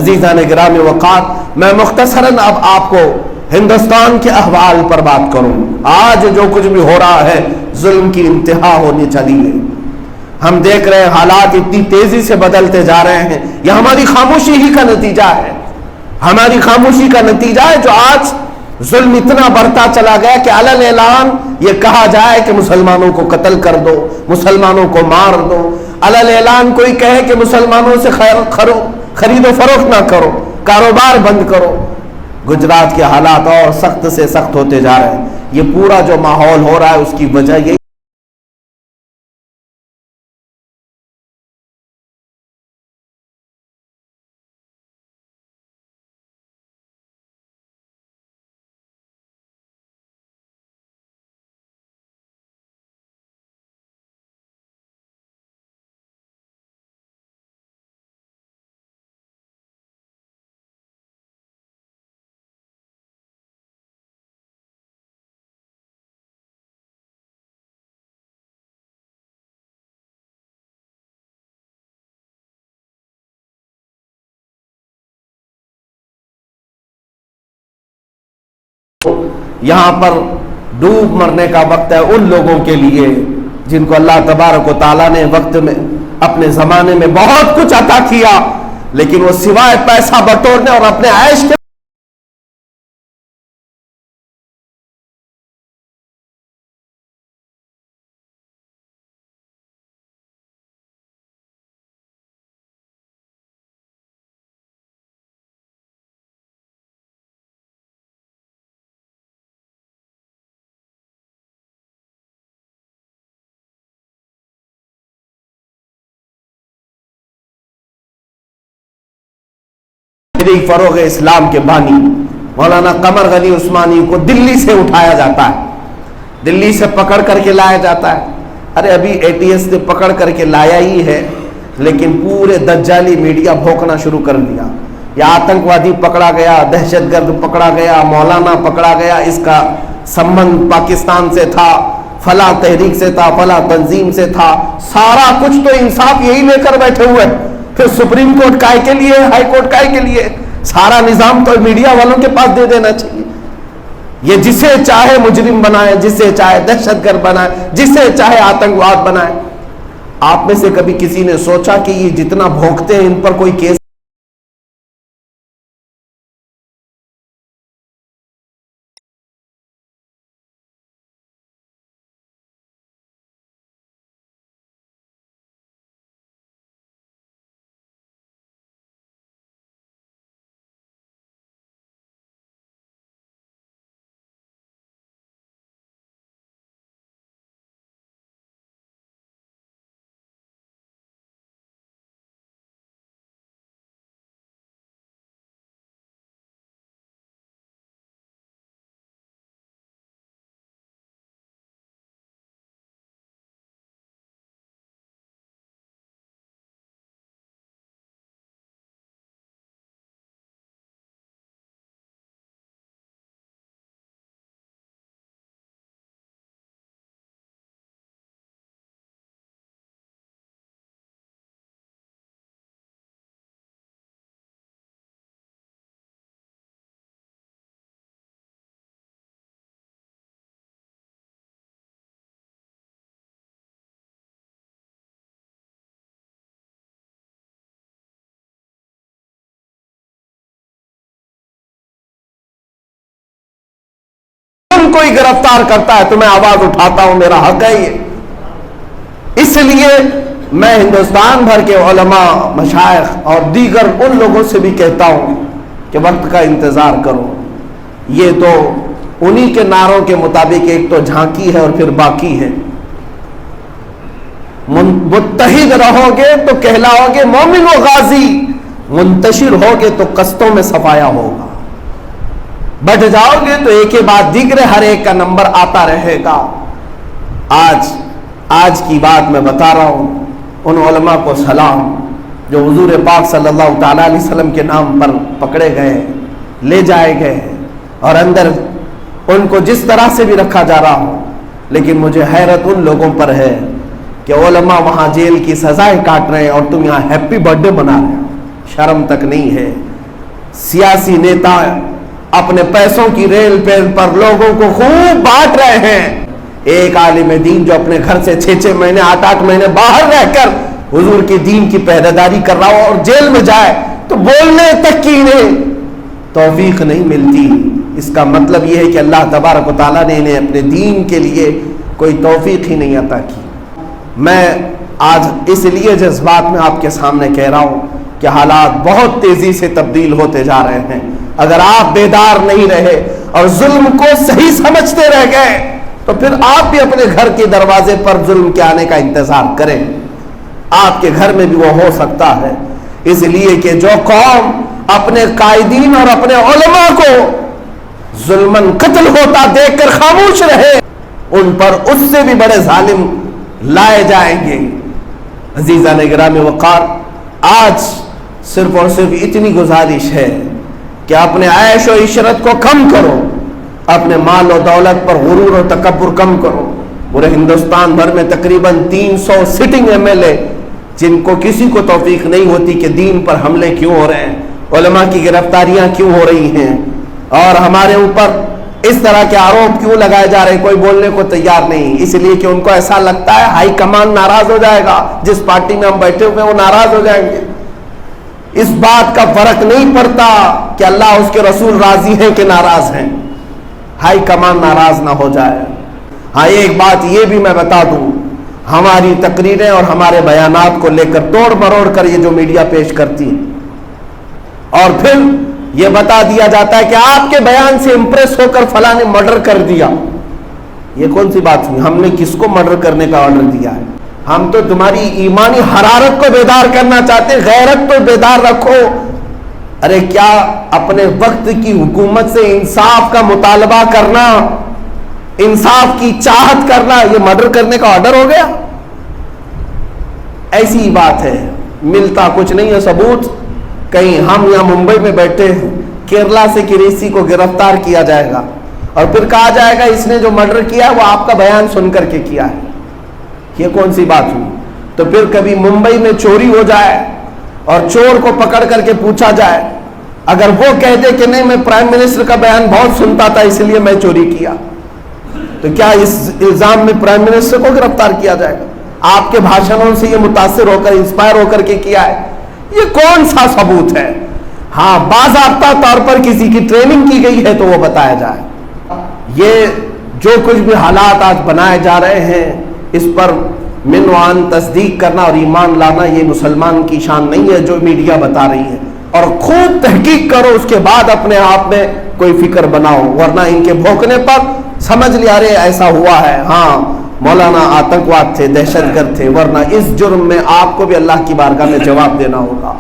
عزیزان گرامی وقات، میں مختصراً اب آپ کو ہندوستان کے احوال پر بات کروں۔ آج جو کچھ بھی ہو رہا ہے ظلم کی انتہا ہونی چلی ہے۔ ہم دیکھ رہے ہیں حالات اتنی تیزی سے بدلتے جا رہے ہیں، یہ ہماری خاموشی ہی کا نتیجہ ہے، ہماری خاموشی کا نتیجہ ہے جو آج ظلم اتنا بڑھتا چلا گیا کہ علن اعلان یہ کہا جائے کہ مسلمانوں کو قتل کر دو، مسلمانوں کو مار دو، علن اعلان کوئی کہے کہ مسلمانوں سے خرید و فروخت نہ کرو، کاروبار بند کرو۔ گجرات کے حالات اور سخت سے سخت ہوتے جا رہے ہیں۔ یہ پورا جو ماحول ہو رہا ہے اس کی وجہ یہی یہاں پر ڈوب مرنے کا وقت ہے ان لوگوں کے لیے جن کو اللہ تبارک و تعالیٰ نے وقت میں اپنے زمانے میں بہت کچھ عطا کیا، لیکن وہ سوائے پیسہ بٹورنے اور اپنے عیش کے فروغ اسلام کے بانی مولانا قمر غنی عثمانی کو دلی سے اٹھایا جاتا ہے، دلی سے پکڑ کر کے لایا جاتا ہے۔ ارے ابھی ATS نے پکڑ کر کے لایا ہی ہے، لیکن پورے دجالی میڈیا بھونکنا شروع کر دیا، یہ آتنکوادی پکڑا گیا، دہشت گرد پکڑا گیا، مولانا پکڑا گیا، اس کا سمبند پاکستان سے تھا، فلاں تحریک سے تھا، فلاں تنظیم سے تھا، سارا کچھ تو انصاف یہی لے کر بیٹھے ہوئے، پھر سپریم کورٹ کائے کے لیے، ہائی کورٹ کائے کے لیے، سارا نظام تو میڈیا والوں کے پاس دے دینا چاہیے۔ یہ جسے چاہے مجرم بنائے، جسے چاہے دہشت گرد بنائے، جسے چاہے آتنکواد بنائے۔ آپ میں سے کبھی کسی نے سوچا کہ یہ جتنا بھونکتے ہیں ان پر کوئی کیس کوئی گرفتار کرتا ہے تو میں آواز اٹھاتا ہوں، میرا حق ہے یہ۔ اس لیے میں ہندوستان بھر کے علماء، مشائخ اور دیگر ان لوگوں سے بھی کہتا ہوں کہ وقت کا انتظار کرو۔ یہ تو انہی کے نعروں کے مطابق ایک تو جھانکی ہے اور پھر باقی ہے۔ متحد رہو گے تو کہلاؤ گے مومن و غازی، منتشر ہوگے تو قصدوں میں صفایا ہوگا، بٹ جاؤ گے تو ایک کے بعد دیگرے ہر ایک کا نمبر آتا رہے گا۔ آج کی بات میں بتا رہا ہوں، ان علماء کو سلام جو حضور پاک صلی اللہ تعالی علیہ وسلم کے نام پر پکڑے گئے، لے جائے گئے، اور اندر ان کو جس طرح سے بھی رکھا جا رہا ہو، لیکن مجھے حیرت ان لوگوں پر ہے کہ علماء وہاں جیل کی سزائیں کاٹ رہے ہیں اور تم یہاں ہیپی برتھ ڈے منا رہے ہو، شرم تک نہیں ہے۔ सियासी नेता अपने पैसों की रेल पेल पर लोगों को खूब बांट रहे हैं। एक आलिम दीन जो अपने घर से 6-6 महीने 8-8 महीने बाहर रहकर हुजूर के दीन की पहरेदारी कर रहा हो और जेल में जाए तो बोलने तक की इन्हें तौफीक नहीं मिलती। इसका मतलब यह है कि अल्लाह तबारक व तआला ने इन्हें अपने दीन के लिए कोई तौफीक ही नहीं अता की। मैं आज इसलिए जज्बात में आपके सामने कह रहा हूं कि हालात बहुत तेजी से तब्दील होते जा रहे हैं। अगर आप बेदार नहीं रहे और जुल्म को सही समझते रह गए तो फिर आप भी अपने घर के दरवाजे पर जुल्म के आने का इंतजार करें। आपके घर में भी वो हो सकता है, इसलिए कि जो कौम अपने कायदीन और अपने उलमा को जुल्मन कत्ल होता देखकर खामोश रहे, उन पर उससे भी बड़े जालिम लाए जाएंगे। अजीज़ान गिरामी वक़ार, आज सिर्फ और सिर्फ इतनी गुजारिश है कि अपने ऐश और इशरत को कम करो, अपने माल और दौलत पर गुरूर और तकब्बुर कम करो। पूरे हिंदुस्तान भर में तकरीबन 300 सिटिंग एमएलए जिनको किसी को तौफीक नहीं होती कि दीन पर हमले क्यों हो रहे हैं, उलमा की गिरफ्तारियां क्यों हो रही हैं और हमारे ऊपर इस तरह के आरोप क्यों लगाए जा रहे हैं, कोई बोलने को तैयार नहीं। इसलिए कि उनको ऐसा लगता है हाई कमान नाराज हो जाएगा, जिस पार्टी में हम बैठे हुए हैं वो नाराज हो जाएंगे। इस बात का फर्क नहीं पड़ता कि अल्लाह उसके रसूल राजी हैं कि नाराज हैं, हाई कमान नाराज ना हो जाए। हाँ, एक बात ये भी मैं बता दूं, हमारी तकरीरें और हमारे बयानात को लेकर तोड़ मरोड़ कर ये जो मीडिया पेश करती है और फिर ये बता दिया जाता है कि आपके बयान से इंप्रेस होकर फला ने मर्डर कर दिया, ये कौन सी बात हुई? हमने किसको मर्डर करने का ऑर्डर दिया है? हम तो तुम्हारी ईमानी हरारत को बेदार करना चाहते हैं, गैरत तो बेदार रखो। अरे क्या अपने वक्त की हुकूमत से इंसाफ का मुतालबा करना, इंसाफ की चाहत करना, ये मर्डर करने का ऑर्डर हो गया? ऐसी ही बात है, मिलता कुछ नहीं है सबूत। कहीं हम यहाँ मुंबई में बैठे हैं, केरला से किसी को गिरफ्तार किया जाएगा और फिर कहा जाएगा इसने जो मर्डर किया वो आपका बयान सुन करके किया है। ये कौन सी बात हुई? तो फिर कभी मुंबई में चोरी हो जाए और चोर को पकड़ करके पूछा जाए, अगर वो कह दे कि नहीं मैं प्राइम मिनिस्टर का बयान बहुत सुनता था इसलिए मैं चोरी किया, तो क्या इस इल्जाम में प्राइम मिनिस्टर को गिरफ्तार किया जाएगा? आपके भाषणों से ये मुतासिर होकर इंस्पायर होकर के किया है, ये कौन सा सबूत है? हाँ, बाज़ाब्ता तौर पर किसी की ट्रेनिंग की गई है तो वो बताया जाए। ये जो कुछ भी हालात आज बनाए जा रहे हैं इस पर मिनवान तस्दीक करना और ईमान लाना ये मुसलमान की शान नहीं है जो मीडिया बता रही है। और खूब तहकीक करो, उसके बाद अपने आप में कोई फिक्र बनाओ, वरना इनके भौंकने पर समझ लिया अरे ऐसा हुआ है, हाँ मौलाना आतंकवाद थे, दहशतगर्द थे, वरना इस जुर्म में आपको भी अल्लाह की बारगाह में जवाब देना होगा।